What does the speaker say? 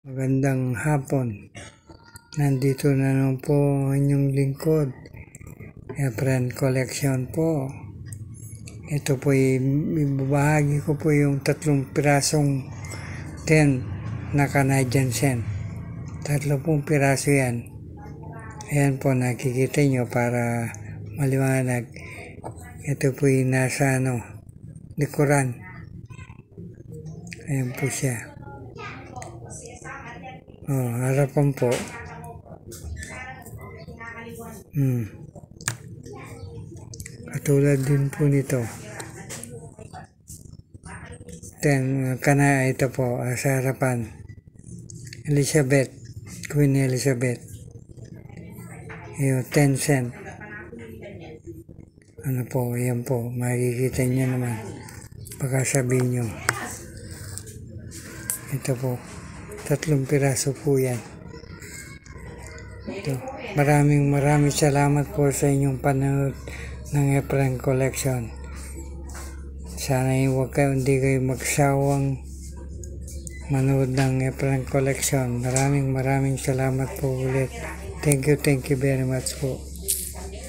Magandang hapon. Nandito na naman po ang inyong lingkod. Efren Collection po. Ito po ibabahagi ko po yung 3 pirasong 10 na Canadian cent. 3 piraso yan. Ayan po, nakikita nyo para maliwanag. Ito po yung nasa likuran. Ayan po siya. Harapan po. Katulad din po nito. Ito po, sa harapan. Elizabeth, Queen Elizabeth. Yung 10 cent. Yan po, makikita nyo naman. Baka sabihin nyo. Ito po. 3 piraso po yan. Ito. Maraming salamat po sa inyong panonood ng Efren Collection. Sana hindi kayo magsawang manood ng Efren Collection. Maraming salamat po ulit. Thank you very much po.